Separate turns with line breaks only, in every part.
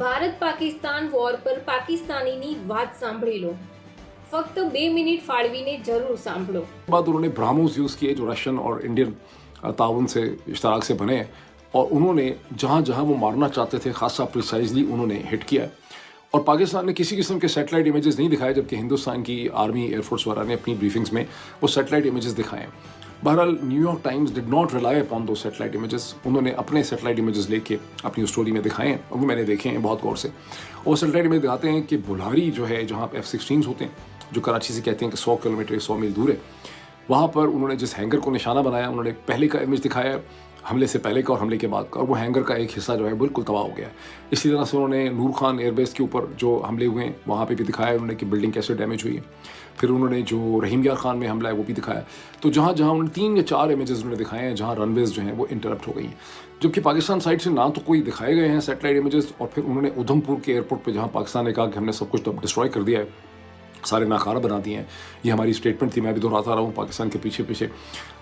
Bharat Pakistan war પર પાકિસ્તાનીની વાત સાંભળી લો. ફક્ત 2 મિનિટ ફાળવીને જરૂર સાંભળો.
बाद उन्होंने ब्राह्मोस यूज़ किए जो रशियन और इंडियन ताउन से इश्तराक से बने हैं, और उन्होंने जहाँ जहाँ वो मारना चाहते थे खासा प्रिसाइजली उन्होंने हिट किया है. और पाकिस्तान ने किसी किस्म के सैटेलाइट इमेजेस नहीं दिखाए, जबकि हिंदुस्तान की आर्मी एयरफोर्स वाला ने अपनी ब्रीफिंग्स में वो सैटेलाइट इमेजेस दिखाए हैं. बहरहाल New York times did not rely upon दो सैटेलाइट इमेजेस. उन्होंने अपने सैटेलाइट इमेजेस लेके अपनी स्टोरी में दिखाए हैं, और वो मैंने देखे हैं बहुत गौर से. और सैटेलाइट इमेज दिखाते हैं कि बुल्हारी जो है, जहाँ F-16 होते हैं, जो कराची से कहते हैं कि 100 किलोमीटर 100 मील दूर है, वहाँ पर उन्होंने जिस हैंगर को निशाना बनाया, उन्होंने पहले का इमेज दिखाया है, हमले से पहले का और हमले के बाद का, और वो हैंगर का एक हिस्सा जो है बिल्कुल तबाह हो गया है. इसी तरह से उन्होंने नूर खान एयरबेस के ऊपर जो हमले हुए हैं वहाँ पे भी दिखाया है उन्होंने कि बिल्डिंग कैसे डैमेज हुई है. फिर उन्होंने जो रहीम यार खान में हमला है वो भी दिखाया. तो जहाँ जहाँ उन्होंने 3 या 4 इमेजेस उन्होंने दिखाए हैं जहाँ रनवेज जो हैं वो इंटरप्ट हो गई हैं, जबकि पाकिस्तान साइड से ना तो कोई दिखाए गए हैं सैटेलाइट इमेजेस. और फिर उन्होंने उधमपुर के एयरपोर्ट पर जहाँ पाकिस्तान ने कहा कि हमने सब कुछ डिस्ट्रॉय कर दिया है, सारे नाकारा बना दिए हैं, ये हमारी स्टेटमेंट थी, मैं भी दोहराता रहा हूँ पाकिस्तान के पीछे पीछे,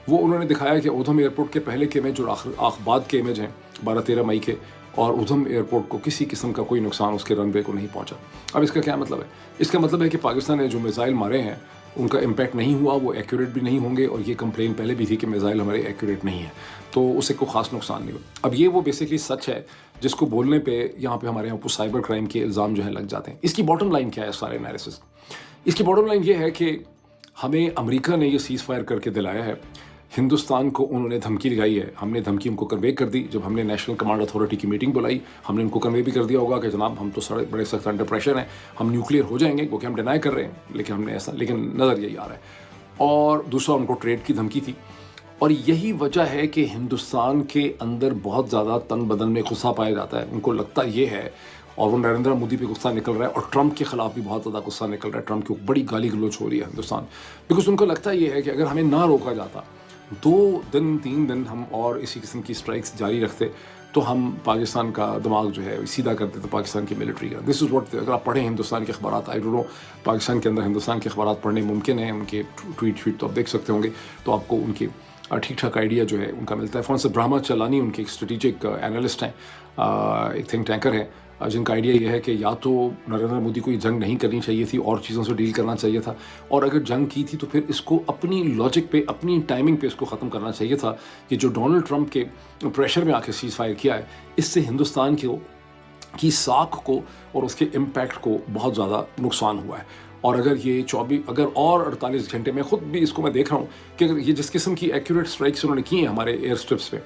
वो उन्होंने दिखाया कि उधम एयरपोर्ट के पहले के इमेज और बाद के इमेज हैं 12-13 मई के, और उधम एयरपोर्ट को किसी किस्म का कोई नुकसान उसके रनवे को नहीं पहुंचा. अब इसका क्या मतलब है? इसका मतलब है कि पाकिस्तान ने जो मिसाइल मारे हैं उनका इम्पैक्ट नहीं हुआ, वो एक्यूरेट भी नहीं होंगे, और ये कंप्लेन पहले भी थी कि मिसाइल हमारे एक्यूरेट नहीं है, तो उससे कोई ख़ास नुकसान नहीं हुआ. अब ये वो बेसिकली सच है जिसको बोलने पे यहाँ पे हमारे यहाँ पर साइबर क्राइम के इल्ज़ाम जो है लग जाते हैं. इसकी बॉटम लाइन क्या है सारे एनालिसिस? इसकी बॉटम लाइन ये है कि हमें अमेरिका ने ये सीज़ फायर करके दिलाया है, हिंदुस्तान को उन्होंने धमकी लगाई है, हमने धमकी उनको कन्वे कर दी. जब हमने नेशनल कमांड अथॉरिटी की मीटिंग बुलाई, हमने उनको कन्वे भी कर दिया होगा कि जनाब हम तो बड़े सख्त अंडर प्रेशर हैं, हम न्यूक्लियर हो जाएंगे, क्योंकि हम डिनाई कर रहे हैं, लेकिन नज़र यही आ रहा है. और दूसरा उनको ट्रेड की धमकी थी. और यही वजह है कि हिंदुस्तान के अंदर बहुत ज़्यादा तन बदन में गुस्सा पाया जाता है. उनको लगता ये है, और वो नरेंद्र मोदी पे गुस्सा निकल रहा है, और ट्रंप के खिलाफ भी बहुत ज़्यादा गुस्सा निकल रहा है. ट्रंप की बड़ी गाली गलौज हो रही है हिंदुस्तान, बिकॉज उनको लगता ये है कि अगर हमें ना रोका जाता, 2 दिन 3 दिन हम और इसी किस्म की स्ट्राइक्स जारी रखते, तो हम पाकिस्तान का दिमाग जो है सीधा करते थे पाकिस्तान की मिलिट्री का. दिस इज़ व्हाट, अगर आप पढ़ें हिंदुस्तान के अखबार, आई डोंट नो पाकिस्तान के अंदर हिंदुस्तान के अखबार पढ़ने मुमकिन है, उनके ट्वीट तो आप देख सकते होंगे, तो आपको उनकी ठीक ठाक आइडिया जो है उनका मिलता है. फॉर से ब्रह्मा चलानी उनके एक स्ट्रेटिजिक एनालिस्ट हैं, एक थिंक टैंकर है, जिनका आइडिया ये है कि या तो नरेंद्र मोदी को ये जंग नहीं करनी चाहिए थी और चीज़ों से डील करना चाहिए था, और अगर जंग की थी तो फिर इसको अपनी लॉजिक पे, अपनी टाइमिंग पे इसको ख़त्म करना चाहिए था. कि जो डोनाल्ड ट्रंप के प्रेशर में आके सीज़ फायर किया है, इससे हिंदुस्तान की साख को और उसके इम्पैक्ट को बहुत ज़्यादा नुकसान हुआ है. और अगर ये 48 घंटे में खुद भी इसको मैं देख रहा हूँ कि अगर ये जिस किस्म की एक्यूरेट स्ट्राइक्स उन्होंने की हैं हमारे एयर स्ट्रिप्स पे,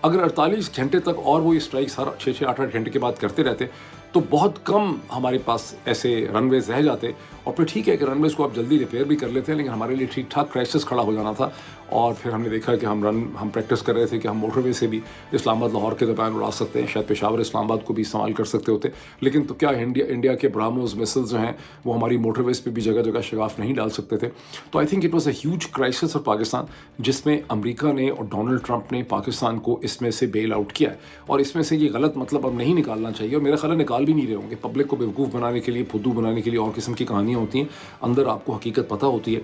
अगर 48 घंटे तक और वो ये स्ट्राइक्स हर 6-6 8-8 घंटे के बाद करते रहते, तो बहुत कम हमारे पास ऐसे रनवेज रह जाते. और फिर ठीक है कि रनवेज को आप जल्दी रिपेयर भी कर लेते हैं, लेकिन हमारे लिए ठीक ठाक क्राइसिस खड़ा हो जाना था. और फिर हमने देखा कि हम प्रैक्टिस कर रहे थे कि हम मोटरवे से भी इस्लामाबाद लाहौर के दरमियान उड़ा सकते हैं, शायद पेशावर इस्लामाबाद को भी इस्तेमाल कर सकते होते, लेकिन तो क्या इंडिया के ब्राह्मोस मिसाइल्स जो हैं वो हमारी मोटरवेज पे भी जगह जगह शगाफ नहीं डाल सकते थे. तो I think it was a huge crisis for Pakistan, जिसमें अमेरिका ने और डोनाल्ड ट्रंप ने पाकिस्तान को इसमें से बेल आउट किया है. और इसमें से ये गलत मतलब अब नहीं निकालना चाहिए, और मेरा ख्याल है निकाल भी नहीं रहे होंगे. पब्लिक को बेवकूफ़ बनाने के लिए, फुद्दू बनाने के लिए और किस्म की कहानियाँ होती हैं. अंदर आपको हकीकत पता होती है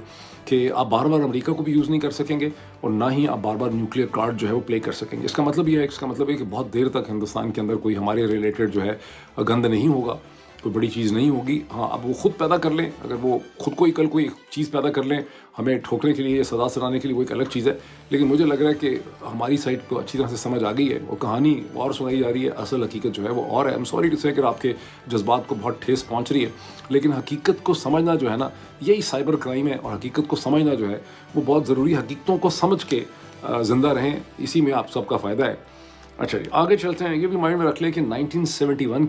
कि आप बार बार अमेरिका को भी यूज़ नहीं कर सकेंगे, और ना ही आप बार बार न्यूक्लियर कार्ड जो है वो प्ले कर सकेंगे. इसका मतलब है कि बहुत देर तक हिंदुस्तान के अंदर कोई हमारे रिलेटेड जो है गंद नहीं होगा, कोई बड़ी चीज़ नहीं होगी. हाँ, अब वो खुद पैदा कर लें, अगर वो खुद को ही कल कोई चीज़ पैदा कर लें हमें ठोकने के लिए या सजा सुनाने के लिए, वो एक अलग चीज़ है. लेकिन मुझे लग रहा है कि हमारी साइड को अच्छी तरह से समझ आ गई है, वो कहानी और सुनाई जा रही है, असल हकीकत जो है वो और है. आई एम सॉरी टू से अगर आपके जज्बात को बहुत ठेस पहुँच रही है, लेकिन हकीकत को समझना जो है ना, यही साइबर क्राइम है. और हकीकत को समझना जो है वो बहुत ज़रूरी. हकीकतों को समझ के ज़िंदा रहें, इसी में आप सबका फ़ायदा है. अच्छा जी, आगे चलते हैं. ये भी माइंड में रख लें कि 1971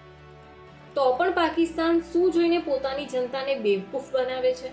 તો પણ પાકિસ્તાન શું જોઈને પોતાની જનતાને બેવકૂફ બનાવે છે?